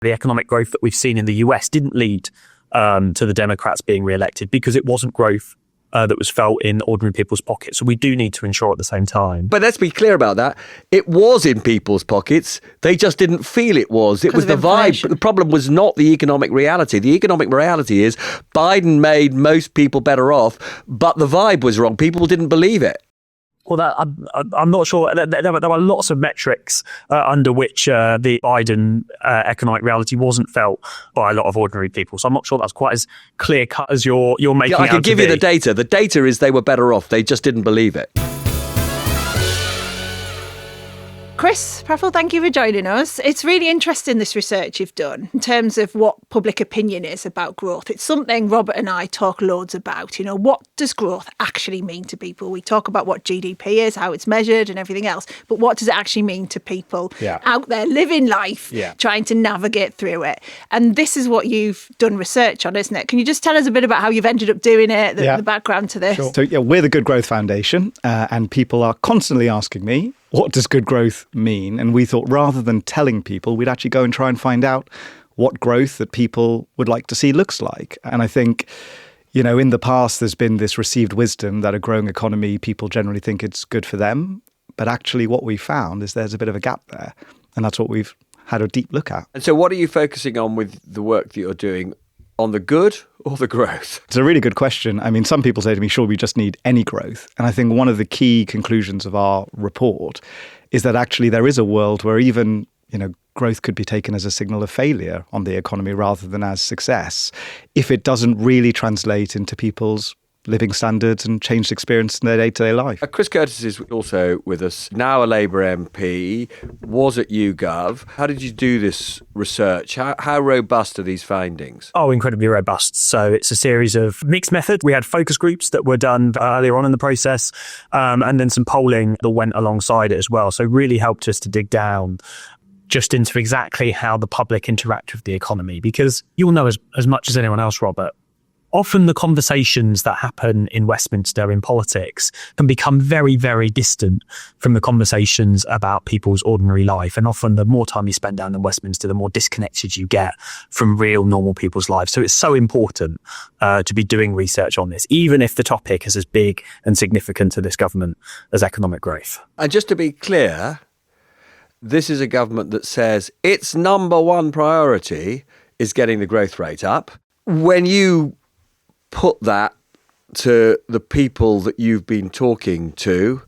The economic growth that we've seen in the US didn't lead to the Democrats being re-elected because it wasn't growth that was felt in ordinary people's pockets. So we do need to ensure at the same time. But let's be clear about that. It was in people's pockets. They just didn't feel it was. It was the vibe. But the problem was not the economic reality. The economic reality is Biden made most people better off, but the vibe was wrong. People didn't believe it. Well, I'm not sure. There were lots of metrics under which the Biden economic reality wasn't felt by a lot of ordinary people. So I'm not sure that's quite as clear cut as you're making it out to be. I can give you the data. The data is they were better off. They just didn't believe it. Chris, Praful, thank you for joining us. It's really interesting, this research you've done in terms of what public opinion is about growth. It's something Robert and I talk loads about. You know, what does growth actually mean to people? We talk about what GDP is, how it's measured and everything else, but what does it actually mean to people out there living life, trying to navigate through it? And this is what you've done research on, isn't it? Can you just tell us a bit about how you've ended up doing it, the background to this? Sure. So we're the Good Growth Foundation, and people are constantly asking me, what does good growth mean? And we thought rather than telling people, we'd actually go and try and find out what growth that people would like to see looks like. And I think, you know, in the past, there's been this received wisdom that a growing economy, people generally think it's good for them. But actually what we found is there's a bit of a gap there. And that's what we've had a deep look at. And so what are you focusing on with the work that you're doing? On the good or the growth? It's a really good question. I mean, some people say to me, sure, we just need any growth. And I think one of the key conclusions of our report is that actually there is a world where even, you know, growth could be taken as a signal of failure on the economy rather than as success if it doesn't really translate into people's living standards and changed experience in their day-to-day life. Chris Curtis is also with us, now a Labour MP, was at YouGov. How did you do this research? How robust are these findings? Oh, incredibly robust. So it's a series of mixed methods. We had focus groups that were done earlier on in the process, and then some polling that went alongside it as well. So really helped us to dig down just into exactly how the public interact with the economy, because you'll know as much as anyone else, Robert, often the conversations that happen in Westminster in politics can become very, very distant from the conversations about people's ordinary life. And often the more time you spend down in Westminster, the more disconnected you get from real normal people's lives. So it's so important to be doing research on this, even if the topic is as big and significant to this government as economic growth. And just to be clear, this is a government that says its number one priority is getting the growth rate up. When you put that to the people that you've been talking to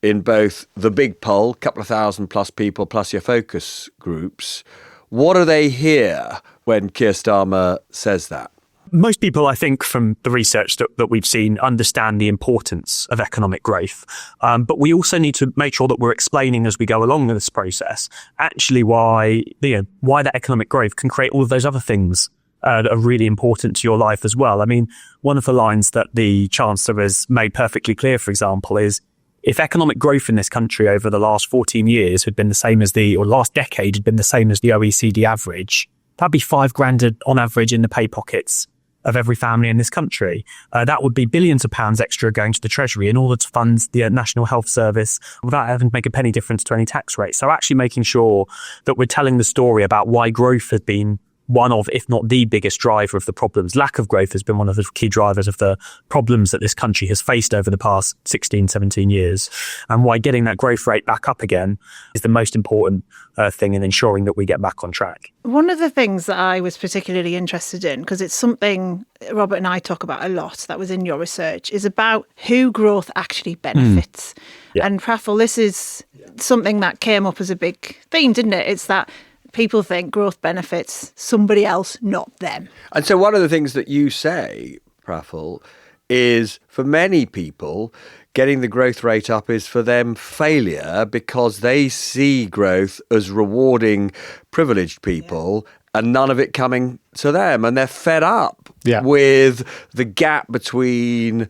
in both the big poll, couple of thousand plus people, plus your focus groups, what do they hear when Keir Starmer says that? Most people, I think, from the research that we've seen, understand the importance of economic growth. But we also need to make sure that we're explaining as we go along in this process, actually why that economic growth can create all of those other things that are really important to your life as well. I mean, one of the lines that the Chancellor has made perfectly clear, for example, is if economic growth in this country over the last 14 years had been the same as last decade had been the same as the OECD average, that'd be $5,000 on average in the pay pockets of every family in this country. That would be billions of pounds extra going to the Treasury in order to fund the National Health Service without having to make a penny difference to any tax rate. So actually making sure that we're telling the story about why growth has been one of, if not the biggest driver of the problems. Lack of growth has been one of the key drivers of the problems that this country has faced over the past 16, 17 years. And why getting that growth rate back up again is the most important thing in ensuring that we get back on track. One of the things that I was particularly interested in, because it's something Robert and I talk about a lot, that was in your research, is about who growth actually benefits. Yeah. And Praful, this is something that came up as a big theme, didn't it? It's that people think growth benefits somebody else, not them. And so one of the things that you say, Praful, is for many people, getting the growth rate up is for them failure because they see growth as rewarding privileged people and none of it coming to them. And they're fed up with the gap between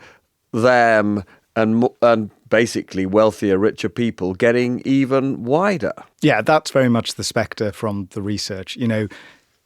them and basically wealthier, richer people getting even wider. Yeah, that's very much the spectre from the research. You know,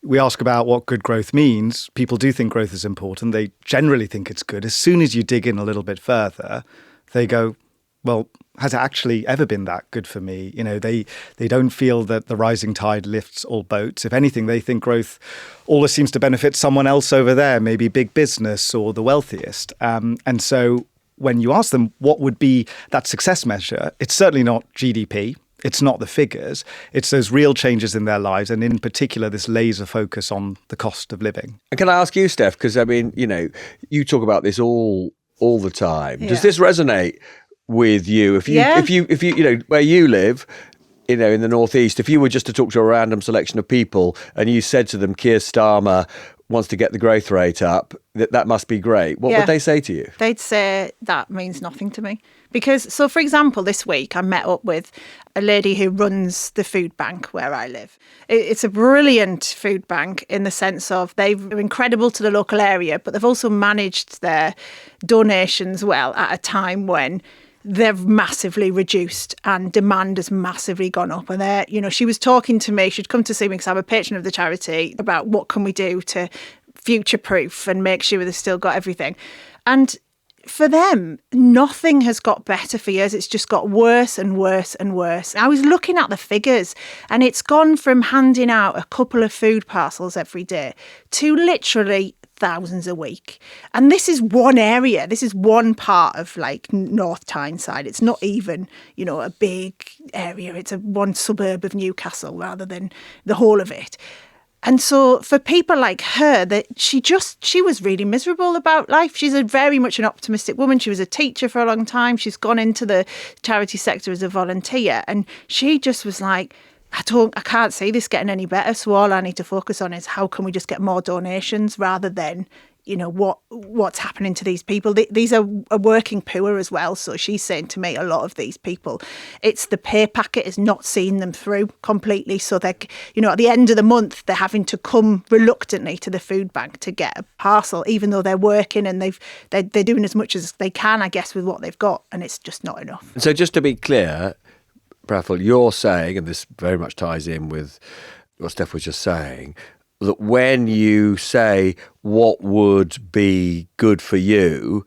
we ask about what good growth means. People do think growth is important. They generally think it's good. As soon as you dig in a little bit further, they go, well, has actually ever been that good for me. They don't feel that the rising tide lifts all boats. If anything, they think growth always seems to benefit someone else over there, maybe big business or the wealthiest. And so when you ask them what would be that success measure, it's certainly not GDP. It's not the figures. It's those real changes in their lives, and in particular, this laser focus on the cost of living. And can I ask you, Steph, because you talk about this all the time. Yeah. Does this resonate with you? If you where you live, in the Northeast, if you were just to talk to a random selection of people and you said to them, Keir Starmer wants to get the growth rate up, that must be great. What would they say to you? They'd say that means nothing to me. Because, so for example, this week I met up with a lady who runs the food bank where I live. It's a brilliant food bank in the sense of they're incredible to the local area, but they've also managed their donations well at a time when they've massively reduced and demand has massively gone up. And she was talking to me, she'd come to see me because I'm a patron of the charity, about what can we do to future-proof and make sure they've still got everything. And for them, nothing has got better for years. It's just got worse and worse and worse. I was looking at the figures and it's gone from handing out a couple of food parcels every day to literally thousands a week. And this is one area. This is one part of North Tyneside. It's not even, a big area. It's one suburb of Newcastle rather than the whole of it. And so for people like her, that she was really miserable about life. She's very much an optimistic woman. She was a teacher for a long time. She's gone into the charity sector as a volunteer. And she just was like, I can't see this getting any better. So all I need to focus on is how can we just get more donations rather than, what's happening to these people. These are working poor as well. So she's saying to me, a lot of these people, it's the pay packet is not seeing them through completely. So they're, at the end of the month, they're having to come reluctantly to the food bank to get a parcel, even though they're working and they're doing as much as they can, I guess, with what they've got. And it's just not enough. So just to be clear, Praful, you're saying, and this very much ties in with what Steph was just saying, that when you say what would be good for you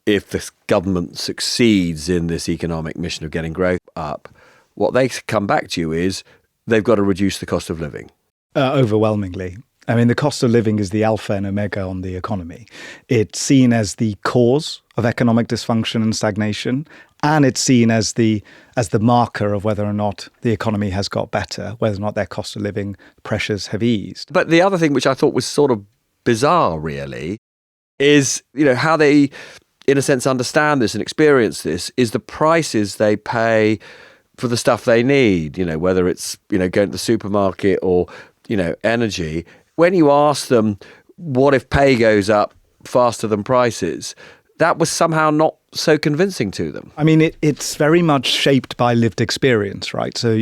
if the government succeeds in this economic mission of getting growth up, what they come back to you is they've got to reduce the cost of living. Overwhelmingly. I mean, the cost of living is the alpha and omega on the economy. It's seen as the cause of economic dysfunction and stagnation, and it's seen as the marker of whether or not the economy has got better, whether or not their cost of living pressures have eased. But the other thing which I thought was sort of bizarre, really, is how they, in a sense, understand this and experience this is the prices they pay for the stuff they need. Whether it's going to the supermarket or energy. When you ask them, what if pay goes up faster than prices? That was somehow not so convincing to them. I mean, it's very much shaped by lived experience, right? So,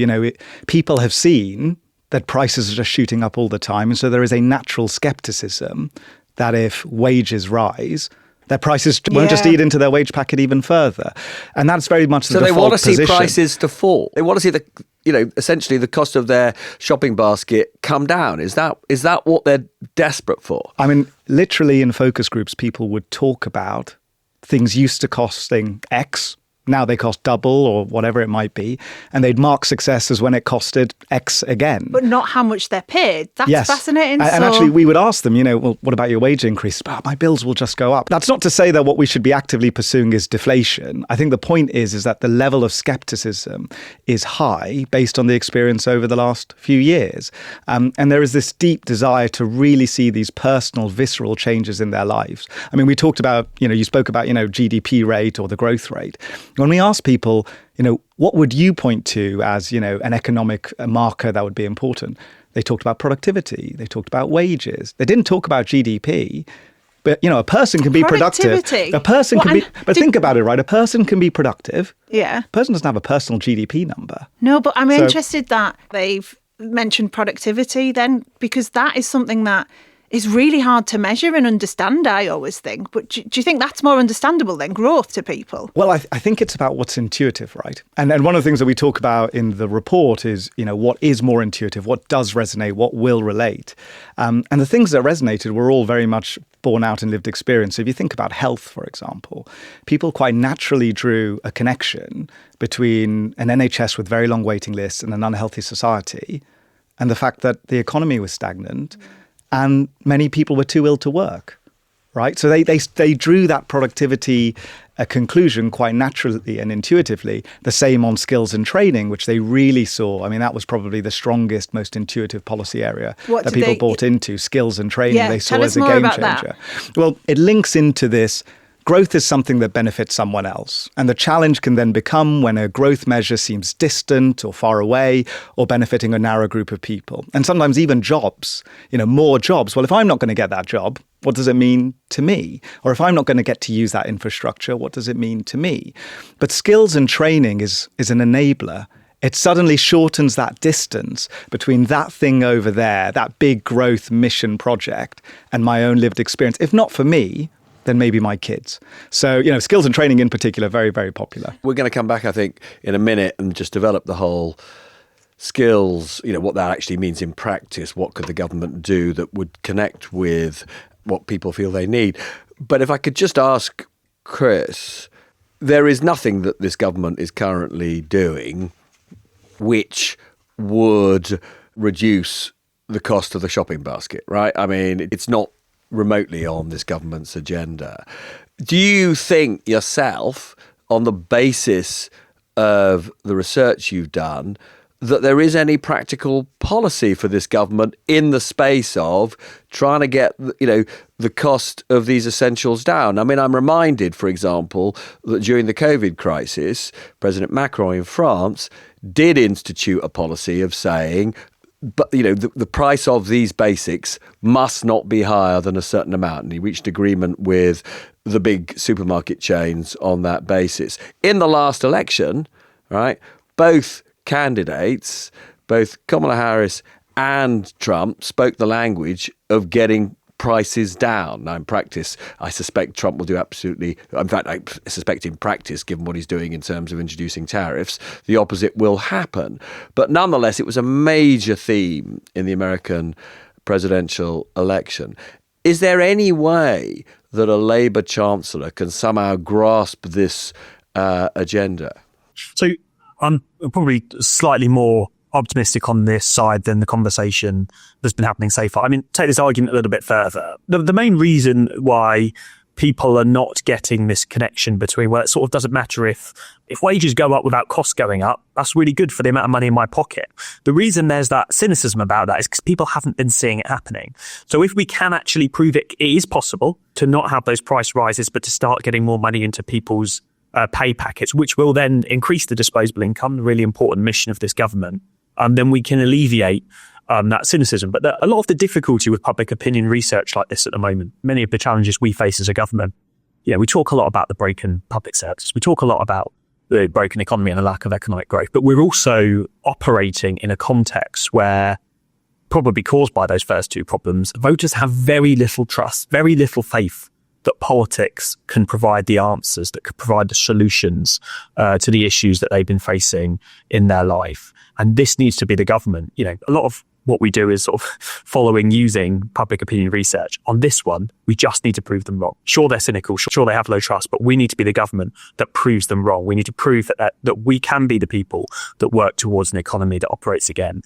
people have seen that prices are just shooting up all the time. And so there is a natural skepticism that if wages rise, their prices won't just eat into their wage packet even further. And that's very much the default position. So they want to see prices to fall. They want to see essentially the cost of their shopping basket come down. Is that what they're desperate for? I mean, literally in focus groups, people would talk about things used to costing X. Now they cost double or whatever it might be. And they'd mark success as when it costed X again. But not how much they're paid. That's fascinating. And actually, we would ask them, well, what about your wage increase? Oh, my bills will just go up. That's not to say that what we should be actively pursuing is deflation. I think the point is that the level of skepticism is high based on the experience over the last few years. And there is this deep desire to really see these personal, visceral changes in their lives. I mean, we talked about, you spoke about, GDP rate or the growth rate. When we ask people, what would you point to as, an economic marker that would be important? They talked about productivity. They talked about wages. They didn't talk about GDP. But, a person can be productive. A person can be, but think about it, right? A person can be productive. Yeah. A person doesn't have a personal GDP number. No, but I'm interested that they've mentioned productivity then, because that is something that is really hard to measure and understand, I always think. But do you think that's more understandable than growth to people? Well, I think it's about what's intuitive, right? And one of the things that we talk about in the report is, what is more intuitive, what does resonate, what will relate. And the things that resonated were all very much borne out in lived experience. So if you think about health, for example, people quite naturally drew a connection between an NHS with very long waiting lists and an unhealthy society and the fact that the economy was stagnant and many people were too ill to work, right? So they drew that productivity conclusion quite naturally and intuitively. The same on skills and training, which they really saw. I mean, that was probably the strongest, most intuitive policy area that people bought into, skills and training. They saw as a game changer. Well, it links into this. Growth is something that benefits someone else. And the challenge can then become when a growth measure seems distant or far away or benefiting a narrow group of people. And sometimes even jobs, more jobs. Well, if I'm not going to get that job, what does it mean to me? Or if I'm not going to get to use that infrastructure, what does it mean to me? But skills and training is an enabler. It suddenly shortens that distance between that thing over there, that big growth mission project, and my own lived experience. If not for me, then maybe my kids. So, skills and training in particular, very, very popular. We're going to come back, I think, in a minute and just develop the whole skills, what that actually means in practice. What could the government do that would connect with what people feel they need? But if I could just ask Chris, there is nothing that this government is currently doing which would reduce the cost of the shopping basket, right? I mean, it's not remotely on this government's agenda. Do you think yourself, on the basis of the research you've done, that there is any practical policy for this government in the space of trying to get, the cost of these essentials down? I mean, I'm reminded, for example, that during the COVID crisis, President Macron in France did institute a policy of saying, but, the price of these basics must not be higher than a certain amount. And he reached agreement with the big supermarket chains on that basis. In the last election, right, both candidates, both Kamala Harris and Trump, spoke the language of getting prices down. Now, in practice, I suspect Trump will do absolutely, in fact, I suspect in practice, given what he's doing in terms of introducing tariffs, the opposite will happen. But nonetheless, it was a major theme in the American presidential election. Is there any way that a Labour chancellor can somehow grasp this agenda? So I'm probably slightly more optimistic on this side than the conversation that's been happening so far. I mean, take this argument a little bit further. The main reason why people are not getting this connection between, well, it sort of doesn't matter if wages go up without costs going up, that's really good for the amount of money in my pocket. The reason there's that cynicism about that is because people haven't been seeing it happening. So if we can actually prove it is possible to not have those price rises, but to start getting more money into people's pay packets, which will then increase the disposable income, the really important mission of this government, then we can alleviate that cynicism. But a lot of the difficulty with public opinion research like this at the moment, many of the challenges we face as a government, we talk a lot about the broken public services. We talk a lot about the broken economy and the lack of economic growth. But we're also operating in a context where, probably caused by those first two problems, voters have very little trust, very little faith that politics can provide the answers, that could provide the solutions to the issues that they've been facing in their life. And this needs to be the government. A lot of what we do is sort of following, using public opinion research. On this one, we just need to prove them wrong. Sure, they're cynical. Sure, they have low trust, but we need to be the government that proves them wrong. We need to prove that we can be the people that work towards an economy that operates again.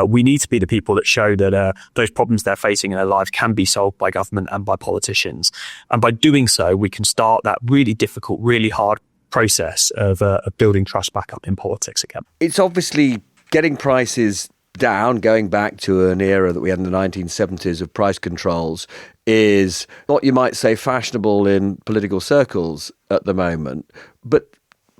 We need to be the people that show that those problems they're facing in their lives can be solved by government and by politicians. And by doing so, we can start that really difficult, really hard process of building trust back up in politics again. It's obviously getting prices down, going back to an era that we had in the 1970s of price controls, is what you might say fashionable in political circles at the moment. But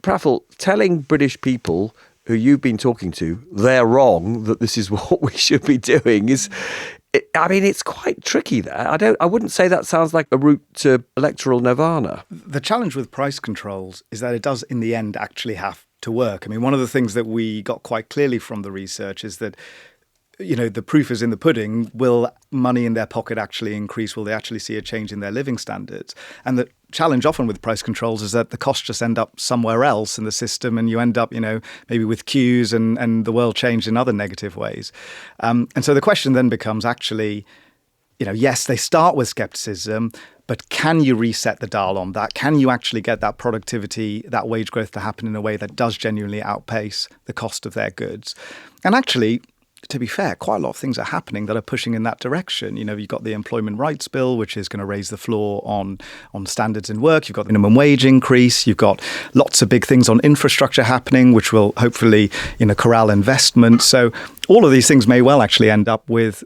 Praful, telling British people who you've been talking to they're wrong, that this is what we should be doing, it's quite tricky there. I wouldn't say that sounds like a route to electoral nirvana. The challenge with price controls is that it does in the end actually have to work. I mean, one of the things that we got quite clearly from the research is that the proof is in the pudding. Will money in their pocket actually increase? Will they actually see a change in their living standards? And the challenge often with price controls is that the costs just end up somewhere else in the system, and you end up, maybe with queues and the world changed in other negative ways. And so the question then becomes actually, yes, they start with skepticism, but can you reset the dial on that? Can you actually get that productivity, that wage growth to happen in a way that does genuinely outpace the cost of their goods? And actually, to be fair, quite a lot of things are happening that are pushing in that direction. You've got the Employment Rights Bill, which is going to raise the floor on standards in work. You've got the minimum wage increase. You've got lots of big things on infrastructure happening, which will hopefully, corral investment. So all of these things may well actually end up with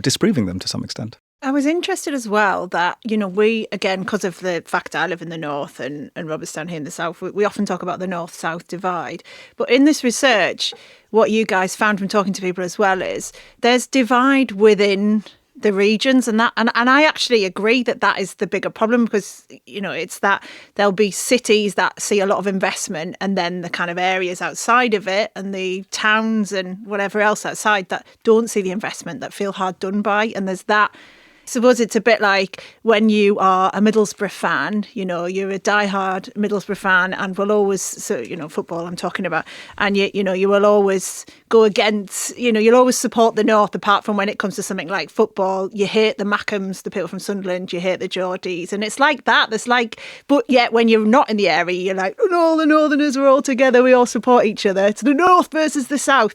disproving them to some extent. I was interested as well that, we, again, because of the fact I live in the north and Robert's down here in the south, we often talk about the north-south divide. But in this research, what you guys found from talking to people as well is there's divide within the regions, and I actually agree that is the bigger problem, because it's that there'll be cities that see a lot of investment, and then the kind of areas outside of it and the towns and whatever else outside that don't see the investment, that feel hard done by. And there's that. I suppose it's a bit like when you are a Middlesbrough fan, you're a diehard Middlesbrough fan, and will always, football I'm talking about, and you will always go against, you'll always support the North, apart from when it comes to something like football. You hate the Mackhams, the people from Sunderland, you hate the Geordies, and it's like that. But yet when you're not in the area, you're like, oh no, the Northerners are all together, we all support each other. It's the North versus the South,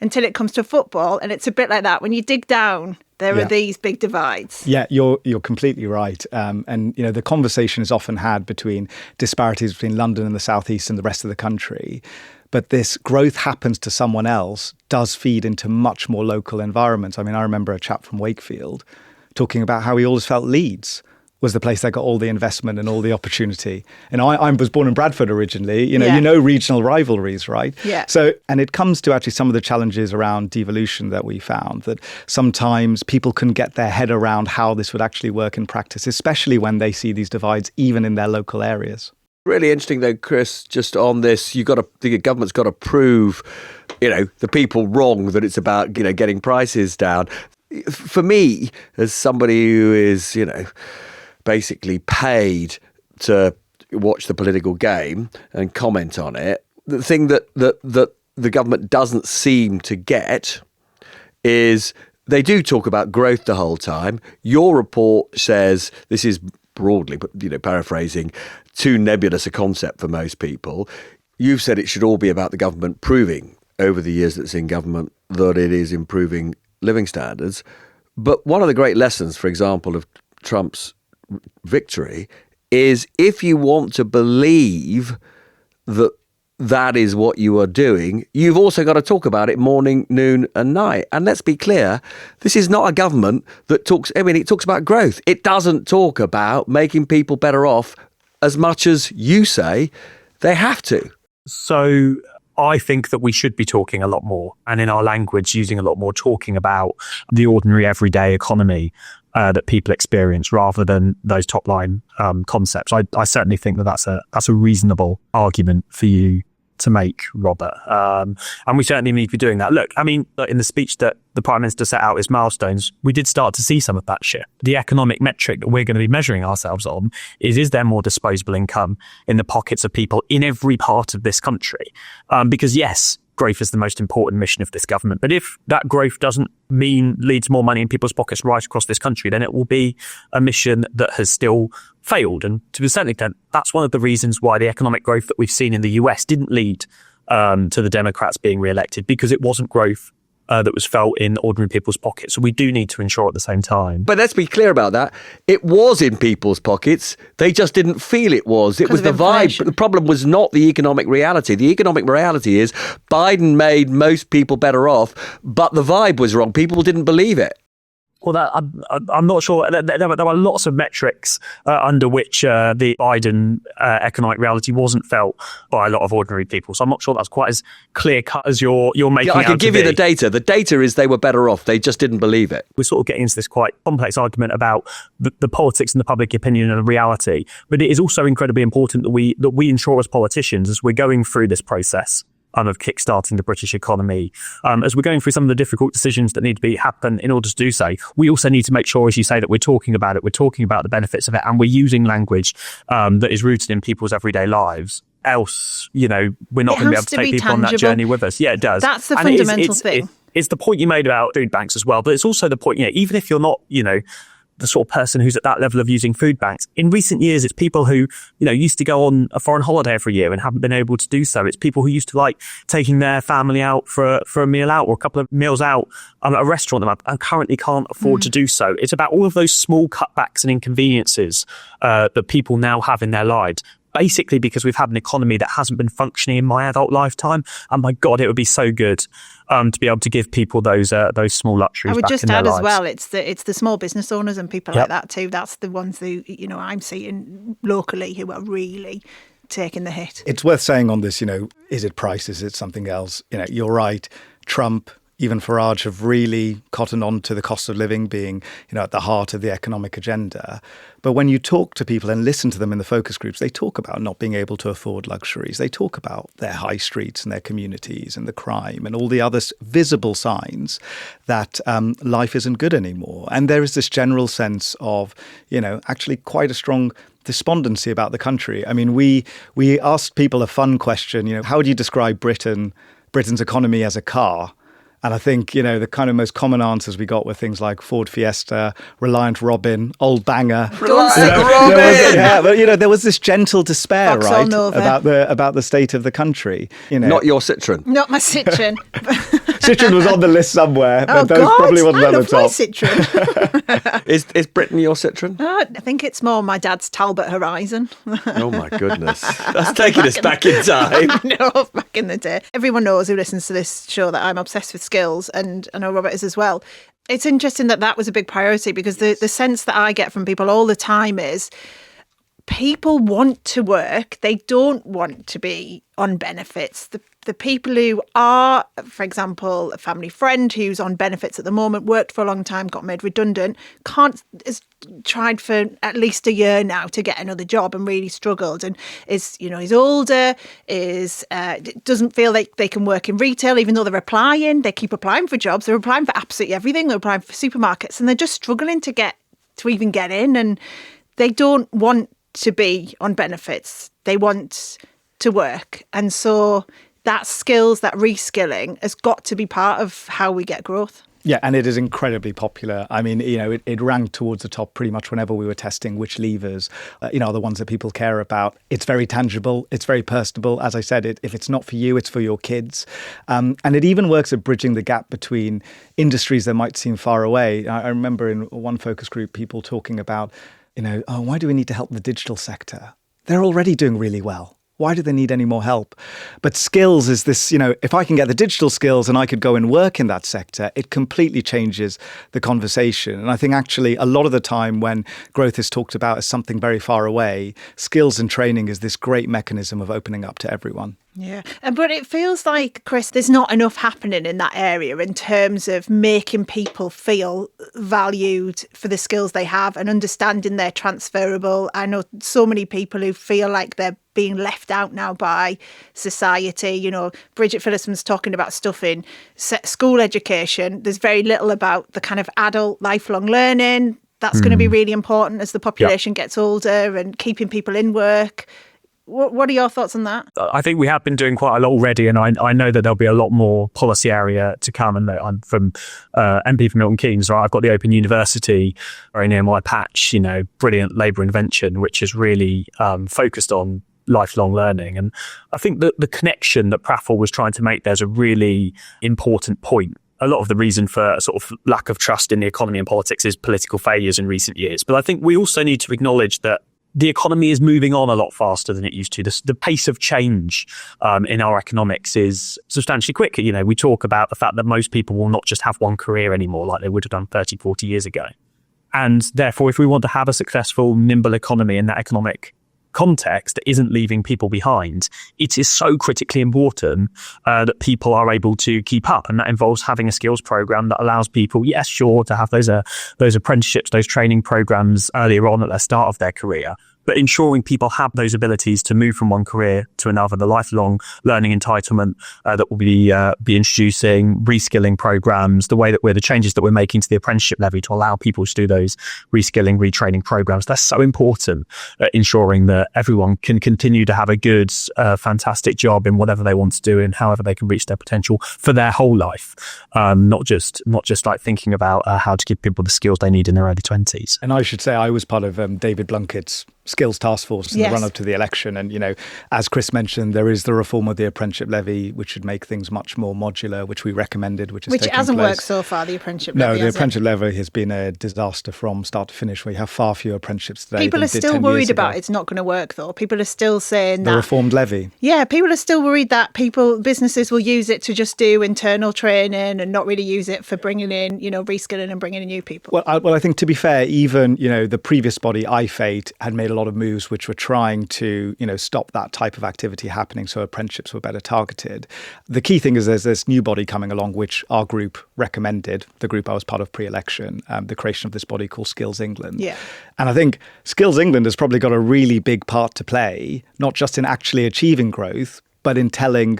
until it comes to football, and it's a bit like that. When you dig down, there are these big divides. Yeah, you're completely right. And, the conversation is often had between disparities between London and the southeast and the rest of the country. But this growth happens to someone else does feed into much more local environments. I mean, I remember a chap from Wakefield talking about how he always felt Leeds was the place that got all the investment and all the opportunity. And I was born in Bradford originally, regional rivalries, right? Yeah. So, and it comes to actually some of the challenges around devolution that we found, that sometimes people can get their head around how this would actually work in practice, especially when they see these divides even in their local areas. Really interesting though, Chris, just on this, the government's got to prove, the people wrong, that it's about, getting prices down. For me, as somebody who is, basically paid to watch the political game and comment on it, the thing that the government doesn't seem to get is they do talk about growth the whole time. Your report says, this is broadly, but paraphrasing, too nebulous a concept for most people. You've said it should all be about the government proving over the years that it's in government that it is improving living standards. But one of the great lessons, for example, of Trump's victory is, if you want to believe that is what you are doing, you've also got to talk about it morning, noon and night. And let's be clear, this is not a government that it talks about growth. It doesn't talk about making people better off as much as you say they have to. So I think that we should be talking a lot more, and in our language using a lot more, talking about the ordinary everyday economy that people experience, rather than those top line concepts. I certainly think that's a reasonable argument for you to make, Robert. And we certainly need to be doing that. Look, I mean, in the speech that the Prime Minister set out as milestones, we did start to see some of that shift. The economic metric that we're going to be measuring ourselves on is there more disposable income in the pockets of people in every part of this country? Because yes, growth is the most important mission of this government. But if that growth doesn't leads more money in people's pockets right across this country, then it will be a mission that has still failed. And to a certain extent, that's one of the reasons why the economic growth that we've seen in the US didn't lead to the Democrats being re-elected, because it wasn't growth that was felt in ordinary people's pockets. So we do need to ensure at the same time. But let's be clear about that. It was in people's pockets. They just didn't feel it was. It was the vibe. The problem was not the economic reality. The economic reality is Biden made most people better off, but the vibe was wrong. People didn't believe it. Well, I'm not sure. There were lots of metrics under which the Biden economic reality wasn't felt by a lot of ordinary people. So I'm not sure that's quite as clear cut as you're making it out to be. I can give you the data. The data is they were better off. They just didn't believe it. We're sort of getting into this quite complex argument about the politics and the public opinion and the reality. But it is also incredibly important that we ensure as politicians, as we're going through this process, of kickstarting the British economy. As we're going through some of the difficult decisions that need to happen in order to do so, we also need to make sure, as you say, that we're talking about it, we're talking about the benefits of it, and we're using language that is rooted in people's everyday lives. Else, we're not going to be able to take people on that journey with us. Yeah, it does. That's the fundamental thing. It's the point you made about food banks as well, but it's also the point, even if you're not, the sort of person who's at that level of using food banks. In recent years, it's people who, used to go on a foreign holiday every year and haven't been able to do so. It's people who used to like taking their family out for a meal out or a couple of meals out at a restaurant and currently can't afford to do so. It's about all of those small cutbacks and inconveniences that people now have in their lives. Basically, because we've had an economy that hasn't been functioning in my adult lifetime, and my God, it would be so good to be able to give people those small luxuries. I would back just in their add lives. as well, it's the small business owners and people like that too. That's the ones who I'm seeing locally who are really taking the hit. It's worth saying on this, is it price? Is it something else? You're right. Trump, even Farage, have really cottoned on to the cost of living being, at the heart of the economic agenda. But when you talk to people and listen to them in the focus groups, they talk about not being able to afford luxuries. They talk about their high streets and their communities and the crime and all the other visible signs that life isn't good anymore. And there is this general sense of, actually quite a strong despondency about the country. I mean, we asked people a fun question, how would you describe Britain's economy as a car? And I think, the kind of most common answers we got were things like Ford Fiesta, Reliant Robin, Old Banger. Reliant Robin! But, there was this gentle despair, right, about the state of the country. Not your Citroen. Not my Citroen. Citroen was on the list somewhere, but those probably wasn't on the top. I love my Citroen. Is Britain your Citroen? I think it's more my dad's Talbot Horizon. Oh my goodness. That's taking us back in time. I know, back in the day. Everyone knows who listens to this show that I'm obsessed with skills, and I know Robert is as well. It's interesting that was a big priority, because the sense that I get from people all the time is people want to work. They don't want to be on benefits. The people who are, for example, a family friend who's on benefits at the moment, worked for a long time, got made redundant, has tried for at least a year now to get another job and really struggled, and is older, doesn't feel like they can work in retail, even though they keep applying for jobs. They're applying for absolutely everything. They're applying for supermarkets, and they're just struggling to even get in, and they don't want to be on benefits. They want to work, and so that skills, that reskilling has got to be part of how we get growth. Yeah, and it is incredibly popular. I mean, it ranked towards the top pretty much whenever we were testing which levers, are the ones that people care about. It's very tangible. It's very personable. As I said, if it's not for you, it's for your kids. And it even works at bridging the gap between industries that might seem far away. I remember in one focus group, people talking about, why do we need to help the digital sector? They're already doing really well. Why do they need any more help? But skills is this, if I can get the digital skills and I could go and work in that sector, it completely changes the conversation. And I think actually a lot of the time when growth is talked about as something very far away, skills and training is this great mechanism of opening up to everyone. Yeah, but it feels like, Chris, there's not enough happening in that area in terms of making people feel valued for the skills they have and understanding they're transferable. I know so many people who feel like they're being left out now by society. Bridget Phillipson's talking about stuff in school education. There's very little about the kind of adult lifelong learning. That's going to be really important as the population gets older, and keeping people in work. What are your thoughts on that? I think we have been doing quite a lot already, and I know that there'll be a lot more policy area to come. And I'm from MP for Milton Keynes, right? I've got the Open University very near my patch, brilliant labour invention, which is really focused on lifelong learning. And I think that the connection that Praful was trying to make there's a really important point. A lot of the reason for a sort of lack of trust in the economy and politics is political failures in recent years. But I think we also need to acknowledge that the economy is moving on a lot faster than it used to. The pace of change in our economics is substantially quicker. We talk about the fact that most people will not just have one career anymore like they would have done 30, 40 years ago. And therefore, if we want to have a successful, nimble economy in that economic context that isn't leaving people behind, it is so critically important that people are able to keep up. And that involves having a skills program that allows people, to have those apprenticeships, those training programs earlier on at the start of their career. but ensuring people have those abilities to move from one career to another, the lifelong learning entitlement that will be introducing, reskilling programs, the changes that we're making to the apprenticeship levy to allow people to do those reskilling, retraining programs. That's so important, ensuring that everyone can continue to have a good, fantastic job in whatever they want to do and however they can reach their potential for their whole life, not just like thinking about how to give people the skills they need in their early 20s. And I should say I was part of David Blunkett's skills task force in the run up to the election. And, as Chris mentioned, there is the reform of the apprenticeship levy, which should make things much more modular, which we recommended, which hasn't worked so far, the apprenticeship levy. No, the apprenticeship levy has been a disaster from start to finish. We have far fewer apprenticeships today. People are still worried about it's not going to work, though. People are still saying that. The reformed levy. Yeah, people are still worried that businesses will use it to just do internal training and not really use it for bringing in, reskilling and bringing in new people. Well, I think to be fair, even, the previous body, IFATE, had made a lot of moves which were trying to, stop that type of activity happening so apprenticeships were better targeted. The key thing is there's this new body coming along, which our group recommended, the group I was part of pre-election, the creation of this body called Skills England. Yeah. And I think Skills England has probably got a really big part to play, not just in actually achieving growth, but in telling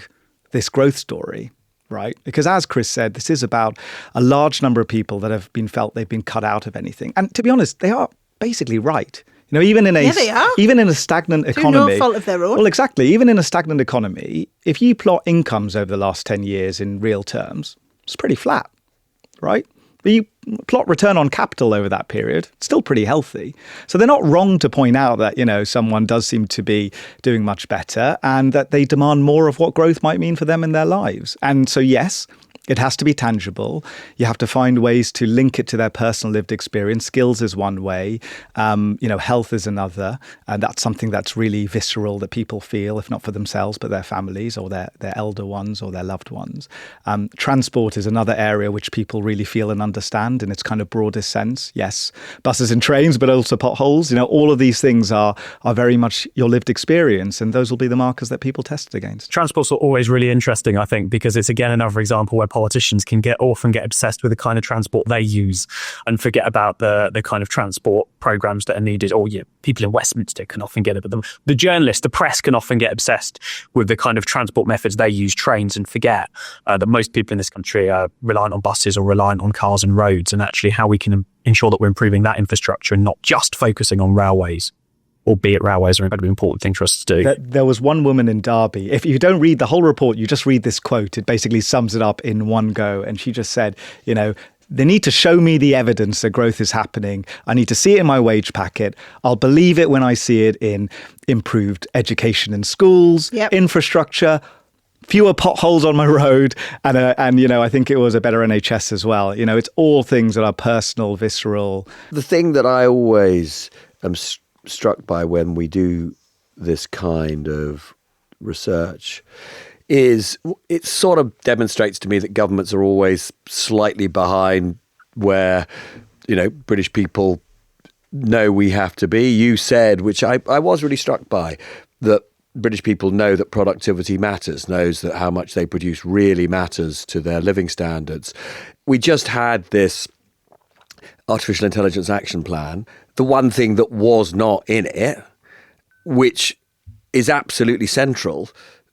this growth story. Right? Because as Chris said, this is about a large number of people that have been felt they've been cut out of anything. And to be honest, they are basically right. Even in a stagnant economy. Through no fault of their own. Well, exactly. Even in a stagnant economy, if you plot incomes over the last 10 years in real terms, it's pretty flat, right? But you plot return on capital over that period, it's still pretty healthy. So they're not wrong to point out that, someone does seem to be doing much better and that they demand more of what growth might mean for them in their lives. And so, yes, it has to be tangible. You have to find ways to link it to their personal lived experience. Skills is one way. Health is another. And that's something that's really visceral that people feel, if not for themselves, but their families or their elder ones or their loved ones. Transport is another area which people really feel and understand in its kind of broadest sense. Yes, buses and trains, but also potholes. All of these things are very much your lived experience. And those will be the markers that people test against. Transport's always really interesting, I think, because it's, again, another example where politicians can often get obsessed with the kind of transport they use and forget about the kind of transport programs that are needed. Or people in Westminster can often get it, but the journalists, the press can often get obsessed with the kind of transport methods they use, trains, and forget that most people in this country are reliant on buses or reliant on cars and roads, and actually how we can ensure that we're improving that infrastructure and not just focusing on railways. Albeit railways are an incredibly important thing for us to do. There was one woman in Derby. If you don't read the whole report, you just read this quote. It basically sums it up in one go. And she just said, they need to show me the evidence that growth is happening. I need to see it in my wage packet. I'll believe it when I see it in improved education in schools, infrastructure, fewer potholes on my road, and I think it was a better NHS as well. It's all things that are personal, visceral. The thing that I always am struck by when we do this kind of research is it sort of demonstrates to me that governments are always slightly behind where, British people know we have to be. You said, which I was really struck by, that British people know that productivity matters, knows that how much they produce really matters to their living standards. We just had this Artificial Intelligence Action Plan. The one thing that was not in it, which is absolutely central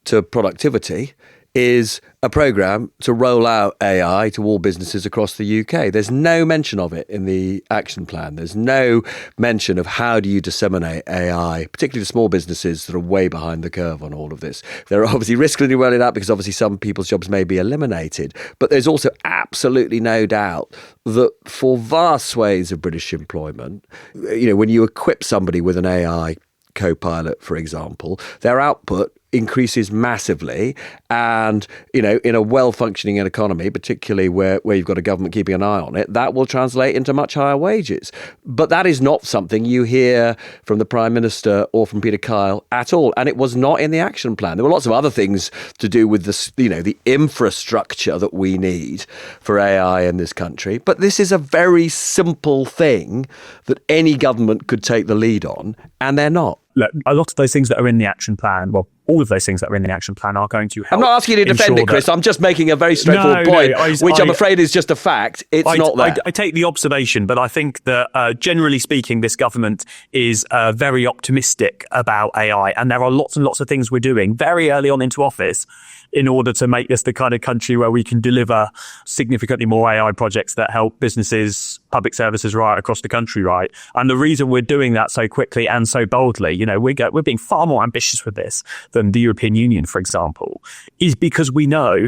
to productivity, is a programme to roll out AI to all businesses across the UK. There's no mention of it in the action plan. There's no mention of how do you disseminate AI, particularly to small businesses that are way behind the curve on all of this. There are obviously risks in running that because obviously some people's jobs may be eliminated. But there's also absolutely no doubt that for vast swathes of British employment, when you equip somebody with an AI co-pilot, for example, their output increases massively. And, in a well-functioning economy, particularly where you've got a government keeping an eye on it, that will translate into much higher wages. But that is not something you hear from the Prime Minister or from Peter Kyle at all. And it was not in the action plan. There were lots of other things to do with the infrastructure that we need for AI in this country. But this is a very simple thing that any government could take the lead on, and they're not. Look, a lot of those things that are in the action plan, well, all of those things that are in the action plan are going to help. I'm not asking you to defend it, Chris. I'm just making a very straightforward point, which I'm afraid is just a fact. It's not there. I take the observation, but I think that generally speaking, this government is very optimistic about AI. And there are lots and lots of things we're doing very early on into office in order to make this the kind of country where we can deliver significantly more AI projects that help businesses, public services right across the country, right? And the reason we're doing that so quickly and so boldly, we're being far more ambitious with this than the European Union, for example, is because we know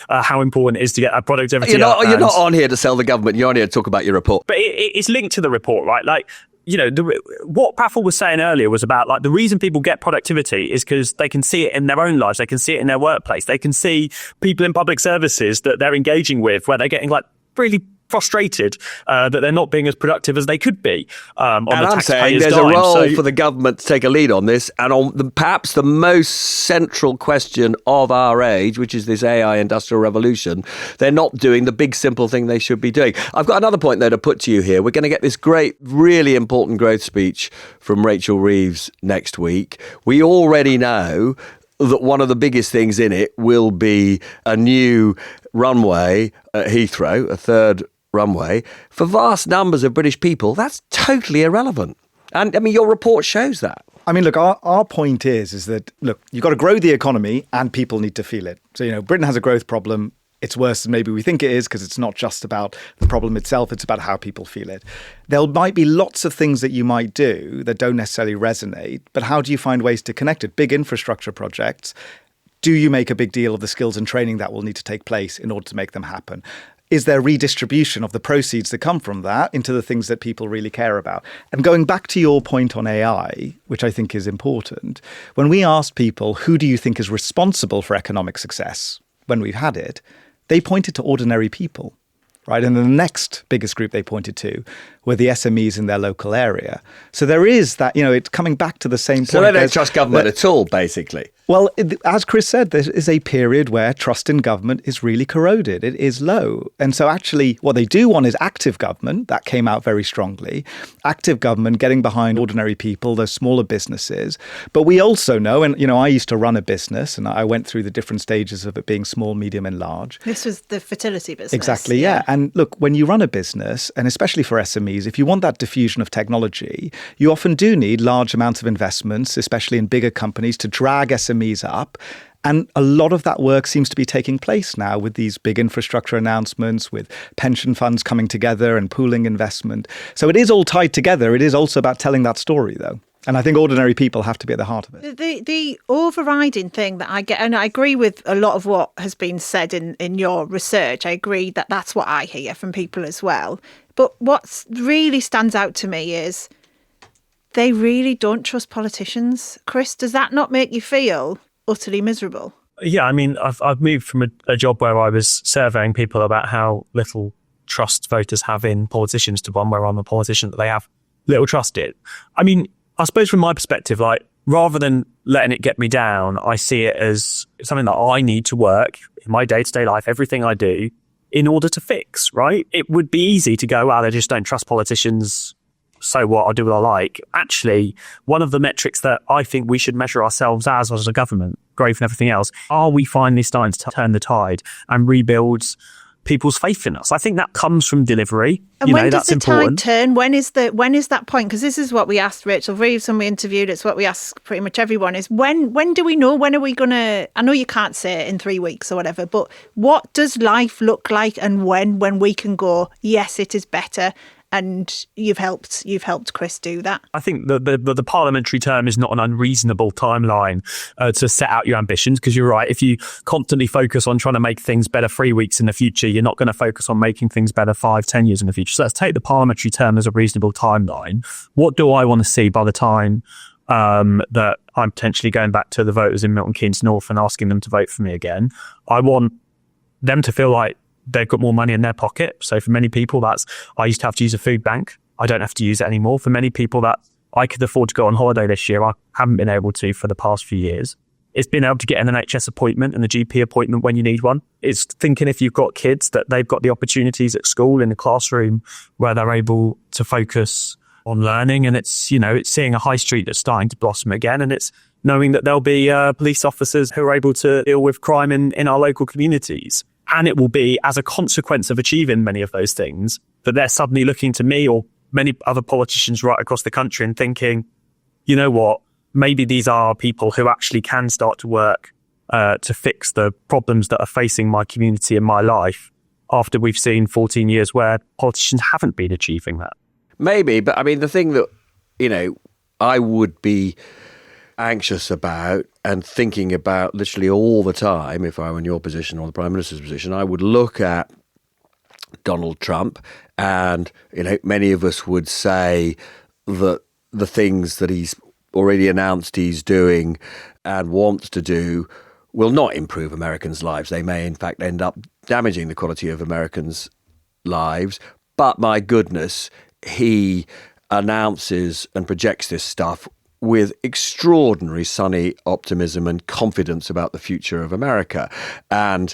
how important it is to get our productivity up. You're not on here to sell the government. You're on here to talk about your report. But it's linked to the report, right? Like, what Praful was saying earlier was about like the reason people get productivity is because they can see it in their own lives. They can see it in their workplace. They can see people in public services that they're engaging with where they're getting like really frustrated that they're not being as productive as they could be on the taxpayers' dime. And I'm saying there's a role for the government to take a lead on this, and on perhaps the most central question of our age, which is this AI industrial revolution, they're not doing the big simple thing they should be doing. I've got another point though to put to you here. We're going to get this great, really important growth speech from Rachel Reeves next week. We already know that one of the biggest things in it will be a new runway at Heathrow, a third runway. For vast numbers of British people, that's totally irrelevant. And I mean, your report shows that. I mean, look, our point is that, look, you've got to grow the economy and people need to feel it. So, Britain has a growth problem. It's worse than maybe we think it is because it's not just about the problem itself. It's about how people feel it. There might be lots of things that you might do that don't necessarily resonate, but how do you find ways to connect it? Big infrastructure projects. Do you make a big deal of the skills and training that will need to take place in order to make them happen? Is there redistribution of the proceeds that come from that into the things that people really care about? And going back to your point on AI, which I think is important, when we asked people, who do you think is responsible for economic success when we've had it, they pointed to ordinary people, right? And the next biggest group they pointed to were the SMEs in their local area. So there is that, it's coming back to the same point. So they don't trust government at all, basically. Well, as Chris said, there is a period where trust in government is really corroded. It is low. And so actually what they do want is active government. That came out very strongly. Active government getting behind ordinary people, those smaller businesses. But we also know, and I used to run a business and I went through the different stages of it being small, medium and large. This was the fertility business. Exactly, yeah. And look, when you run a business, and especially for SMEs, if you want that diffusion of technology, you often do need large amounts of investments, especially in bigger companies, to drag SMEs up. And a lot of that work seems to be taking place now with these big infrastructure announcements, with pension funds coming together and pooling investment. So it is all tied together. It is also about telling that story, though. And I think ordinary people have to be at the heart of it. The overriding thing that I get, and I agree with a lot of what has been said in your research, I agree that that's what I hear from people as well. But what really stands out to me is they really don't trust politicians. Chris, does that not make you feel utterly miserable? Yeah, I mean, I've moved from a job where I was surveying people about how little trust voters have in politicians to one where I'm a politician that they have little trust in. I mean, I suppose from my perspective, like, rather than letting it get me down, I see it as something that I need to work in my day-to-day life, everything I do, in order to fix, right? It would be easy to go, well, I just don't trust politicians, so what, I'll do what I like. Actually, one of the metrics that I think we should measure ourselves as a government, growth and everything else, are we finally starting to turn the tide and rebuild people's faith in us? I think that comes from delivery. And when does that's the important. tide turn? When is that point? Because this is what we asked Rachel Reeves when we interviewed. It's what we ask pretty much everyone is when do we know? When are we going to, I know you can't say it in 3 weeks or whatever, but what does life look like and when we can go, yes, it is better? And you've helped Chris do that. I think the parliamentary term is not an unreasonable timeline to set out your ambitions, because you're right. If you constantly focus on trying to make things better 3 weeks in the future, you're not going to focus on making things better 5-10 years in the future. So let's take the parliamentary term as a reasonable timeline. What do I want to see by the time that I'm potentially going back to the voters in Milton Keynes North and asking them to vote for me again? I want them to feel like they've got more money in their pocket. So for many people, I used to have to use a food bank. I don't have to use it anymore. For many people, that I could afford to go on holiday this year, I haven't been able to for the past few years. It's being able to get an NHS appointment and a GP appointment when you need one. It's thinking if you've got kids that they've got the opportunities at school, in the classroom, where they're able to focus on learning. And it's seeing a high street that's starting to blossom again. And it's knowing that there'll be police officers who are able to deal with crime in our local communities. And it will be as a consequence of achieving many of those things that they're suddenly looking to me or many other politicians right across the country and thinking, you know what, maybe these are people who actually can start to work to fix the problems that are facing my community and my life after we've seen 14 years where politicians haven't been achieving that. Maybe, but I mean, the thing that, I would be anxious about and thinking about literally all the time, if I were in your position or the Prime Minister's position, I would look at Donald Trump and, many of us would say that the things that he's already announced he's doing and wants to do will not improve Americans' lives. They may, in fact, end up damaging the quality of Americans' lives. But my goodness, he announces and projects this stuff with extraordinary sunny optimism and confidence about the future of America. And,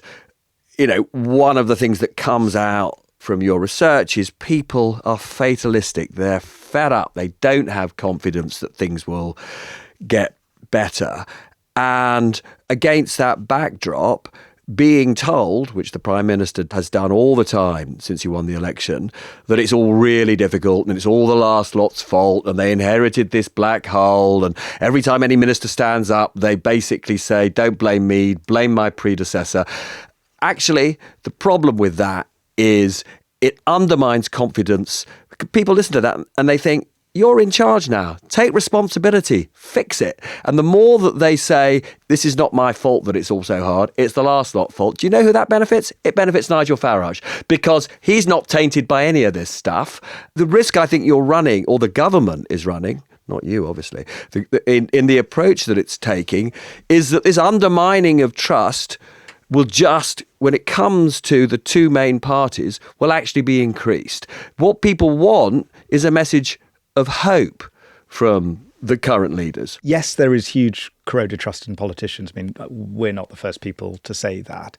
one of the things that comes out from your research is people are fatalistic. They're fed up. They don't have confidence that things will get better. And against that backdrop, being told, which the Prime Minister has done all the time since he won the election, that it's all really difficult and it's all the last lot's fault and they inherited this black hole, and every time any minister stands up, they basically say, don't blame me, blame my predecessor. Actually, the problem with that is it undermines confidence. People listen to that and they think, you're in charge now. Take responsibility. Fix it. And the more that they say, this is not my fault that it's all so hard, it's the last lot fault. Do you know who that benefits? It benefits Nigel Farage, because he's not tainted by any of this stuff. The risk I think you're running, or the government is running, not you, obviously, in the approach that it's taking, is that this undermining of trust will just, when it comes to the two main parties, will actually be increased. What people want is a message of hope from the current leaders. Yes, there is huge corroded trust in politicians. I mean, we're not the first people to say that.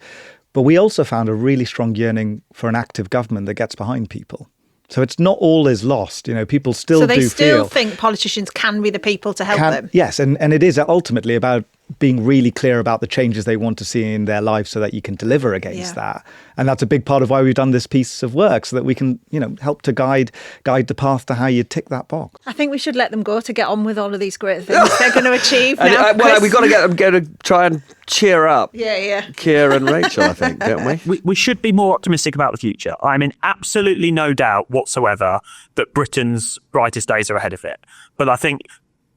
But we also found a really strong yearning for an active government that gets behind people. So it's not all is lost. People still do feel... So they still think politicians can be the people to help them? Yes, and it is ultimately about being really clear about the changes they want to see in their lives so that you can deliver against that. And that's a big part of why we've done this piece of work, so that we can, help to guide the path to how you tick that box. I think we should let them go to get on with all of these great things they're going to achieve now. Well, we've got to get them to try and cheer up. Yeah. Keir and Rachel, I think, don't we? We should be more optimistic about the future. I'm in absolutely no doubt whatsoever that Britain's brightest days are ahead of it. But I think,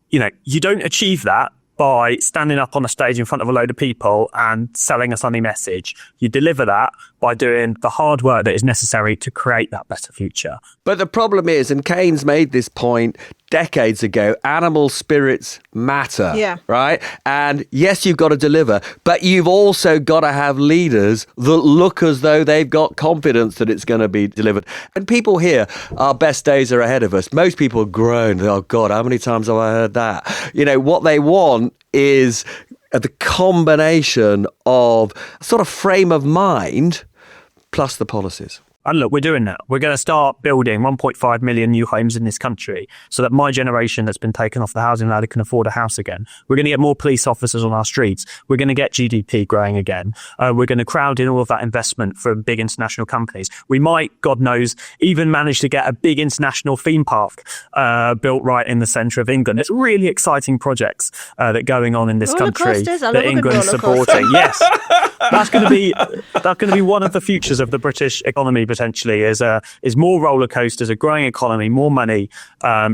you don't achieve that by standing up on a stage in front of a load of people and selling a sunny message. You deliver that by doing the hard work that is necessary to create that better future. But the problem is, and Keynes made this point decades ago, animal spirits matter, right? And yes, you've got to deliver, but you've also got to have leaders that look as though they've got confidence that it's going to be delivered. And people hear, our best days are ahead of us. Most people groan, oh God, how many times have I heard that? What they want is the combination of sort of frame of mind plus the policies. And look, we're doing that. We're going to start building 1.5 million new homes in this country so that my generation that's been taken off the housing ladder can afford a house again. We're going to get more police officers on our streets. We're going to get GDP growing again. We're going to crowd in all of that investment from big international companies. We might, God knows, even manage to get a big international theme park built right in the centre of England. It's really exciting projects that are going on in this country that England's supporting. Yes, that's going to be one of the futures of the British economy. Potentially is more roller coasters, a growing economy, more money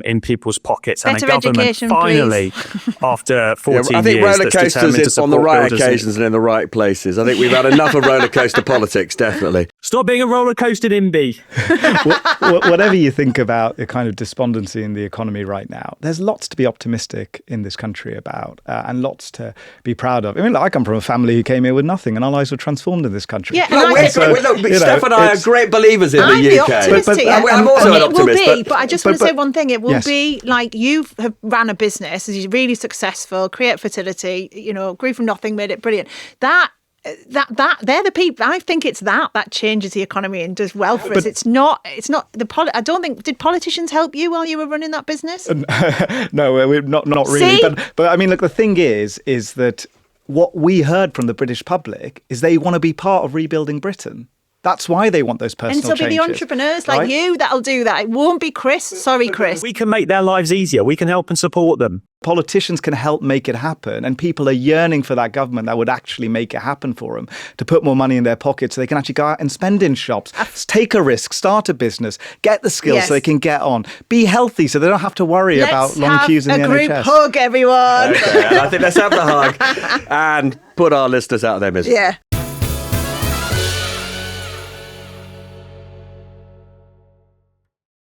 in people's pockets, better and a government finally, after 14 I think years, roller coasters is on the right occasions and in the right places. I think we've had enough of roller coaster politics, definitely. Stop being a roller coaster NIMBY. Whatever you think about the kind of despondency in the economy right now, there's lots to be optimistic in this country about, and lots to be proud of. I mean, I come from a family who came here with nothing, and our lives were transformed in this country. Yeah, Steph and I are great believers in the UK. I'm also an optimist. But I just want to say one thing. It will be like you have ran a business, you're really successful, create fertility, grew from nothing, made it brilliant. That they're the people. I think it's that changes the economy and does well for us. It's not I don't think, did politicians help you while you were running that business? No, we're not really. See? But I mean, look, the thing is that what we heard from the British public is they want to be part of rebuilding Britain. That's why they want those personal changes. And so be the entrepreneurs like you that'll do that. It won't be Chris. Sorry, Chris. We can make their lives easier. We can help and support them. Politicians can help make it happen, and people are yearning for that government that would actually make it happen for them, to put more money in their pockets so they can actually go out and spend in shops, take a risk, start a business, get the skills so they can get on, be healthy so they don't have to worry about long queues in the NHS. Let's have a group hug, everyone. Okay, I think let's have the hug and put our listeners out of their misery. Yeah.